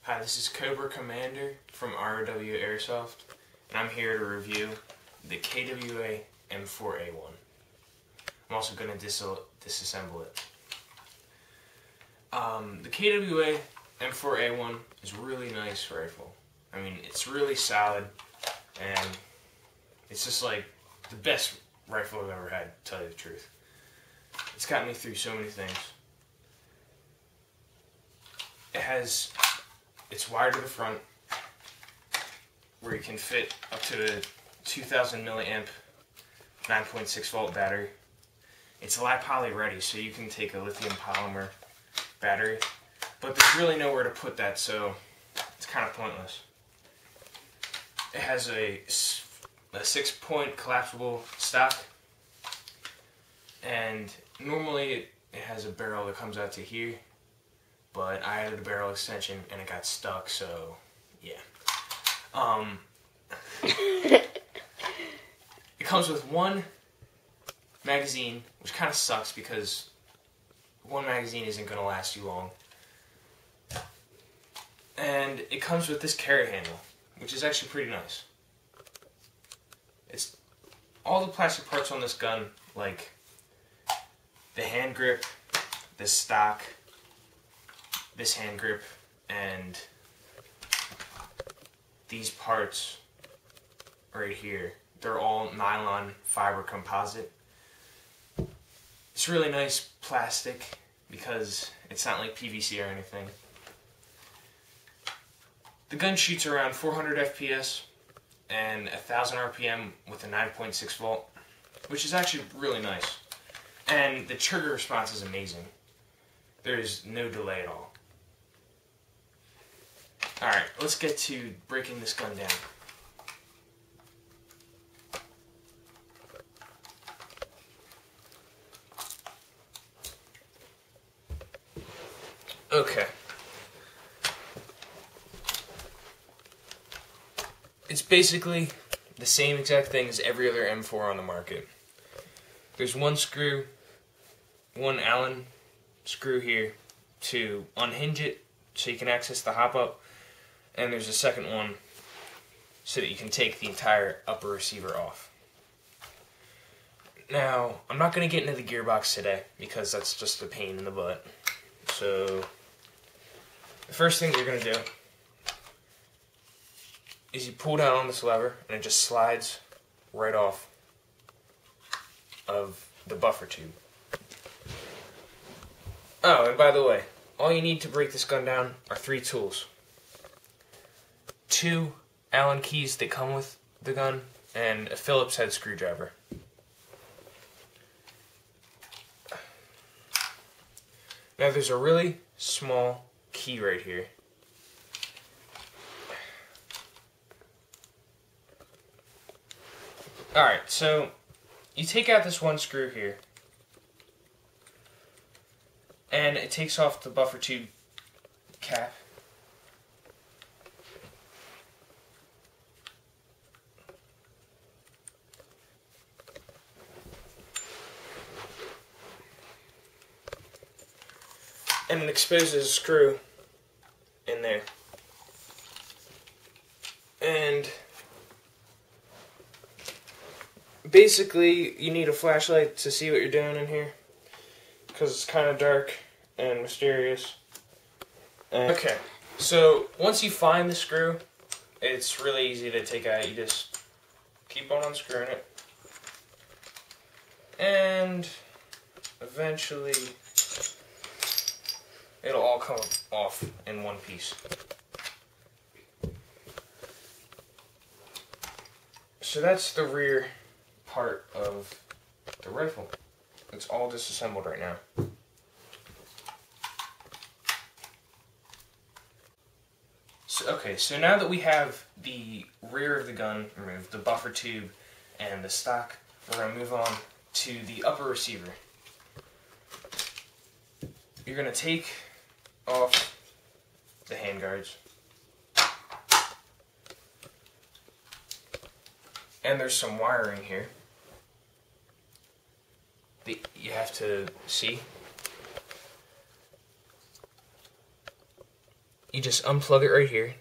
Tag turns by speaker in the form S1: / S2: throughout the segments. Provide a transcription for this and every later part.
S1: Hi, this is Cobra Commander from ROW Airsoft, and I'm here to review the KWA M4A1. I'm also going to disassemble it. The KWA M4A1 is a really nice rifle. I mean, it's really solid, and it's just like the best rifle I've ever had, to tell you the truth. It's gotten me through so many things. It's wired to the front, where you can fit up to a 2000 milliamp 9.6 volt battery. It's li-poly ready, so you can take a lithium polymer battery, but there's really nowhere to put that, so it's kind of pointless. It has a 6-point collapsible stock, and normally it has a barrel that comes out to here, but I added a barrel extension and it got stuck, so yeah. It comes with one magazine, which kind of sucks because one magazine isn't going to last you long. And it comes with this carry handle, which is actually pretty nice. It's all the plastic parts on this gun, like the hand grip, the stock, this hand grip, and these parts right here, they're all nylon fiber composite. It's really nice plastic because it's not like PVC or anything. The gun shoots around 400 FPS and 1000 RPM with a 9.6 volt, which is actually really nice. And the trigger response is amazing. There is no delay at all. Alright, let's get to breaking this gun down. Okay. It's basically the same exact thing as every other M4 on the market. There's one screw, one Allen screw here to unhinge it so you can access the hop-up, and there's a second one so that you can take the entire upper receiver off. Now, I'm not going to get into the gearbox today because that's just a pain in the butt. So, the first thing you're going to do is you pull down on this lever and it just slides right off of the buffer tube. Oh, and by the way, all you need to break this gun down are 3 tools. 2 Allen keys that come with the gun, and a Phillips head screwdriver. Now there's a really small key right here. Alright, so you take out this one screw here, and it takes off the buffer tube cap. And it exposes a screw in there. And basically, you need a flashlight to see what you're doing in here, because it's kind of dark and mysterious. Okay, so once you find the screw, it's really easy to take out. You just keep on unscrewing it, and eventually it'll all come off in one piece. So that's the rear part of the rifle. It's all disassembled right now. So now that we have the rear of the gun removed, the buffer tube and the stock, we're going to move on to the upper receiver. You're going to take off the handguards, and there's some wiring here that you have to see. you just unplug it right here,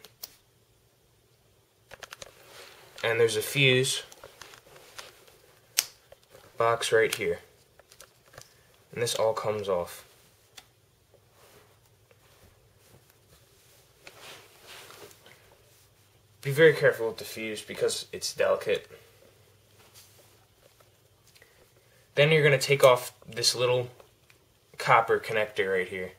S1: and there's a fuse box right here, and this all comes off. Be very careful with the fuse because it's delicate. Then you're going to take off this little copper connector right here.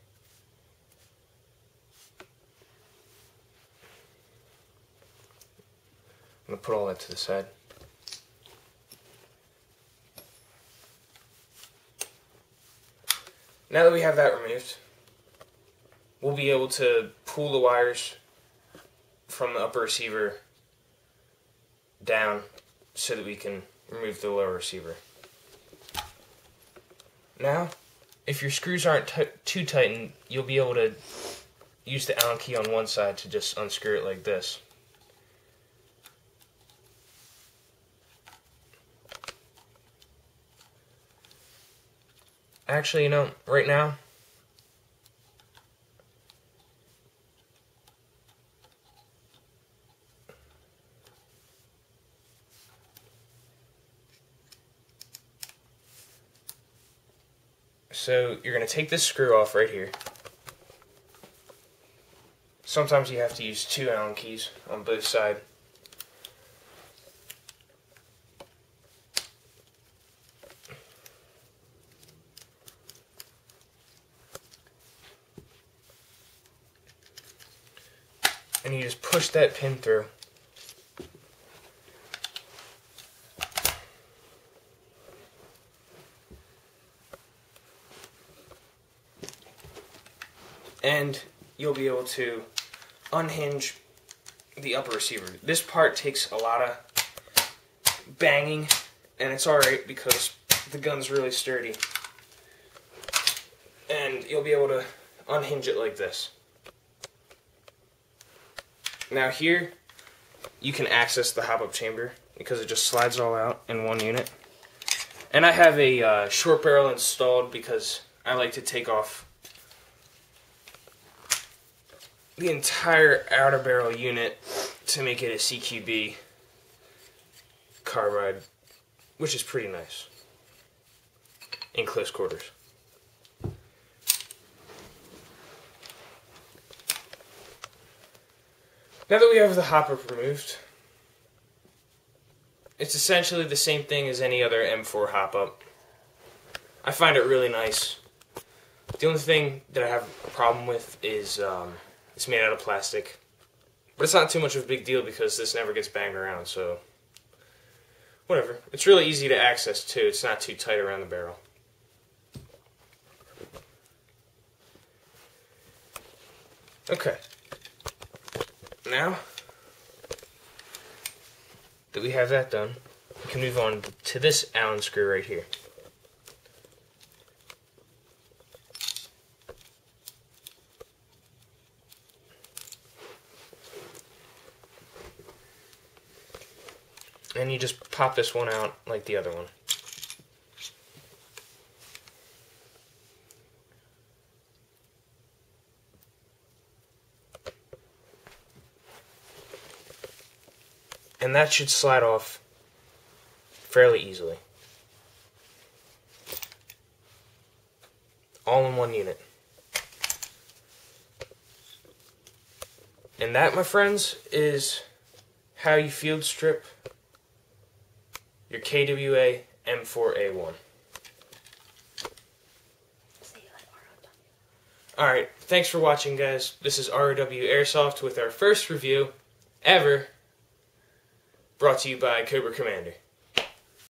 S1: I'm going to put all that to the side. Now that we have that removed, we'll be able to pull the wires from the upper receiver down so that we can remove the lower receiver. Now, if your screws aren't too tightened, you'll be able to use the Allen key on one side to just unscrew it like this. Actually, you know, right now, so you're going to take this screw off right here. Sometimes you have to use two Allen keys on both sides. And you just push that pin through. And you'll be able to unhinge the upper receiver. This part takes a lot of banging, and it's alright because the gun's really sturdy. And you'll be able to unhinge it like this. Now here, you can access the hop-up chamber because it just slides all out in one unit. And I have a short barrel installed because I like to take off the entire outer barrel unit to make it a CQB carbide, which is pretty nice in close quarters. Now that we have the hop-up removed, it's essentially the same thing as any other M4 hop-up. I find it really nice. The only thing that I have a problem with is it's made out of plastic. But it's not too much of a big deal because this never gets banged around, so whatever. It's really easy to access too. It's not too tight around the barrel. Okay. Now that we have that done, we can move on to this Allen screw right here. And you just pop this one out like the other one. And that should slide off fairly easily. All in one unit. And that, my friends, is how you field strip your KWA M4A1. Alright, thanks for watching, guys. This is ROW Airsoft with our first review ever, brought to you by Cobra Commander.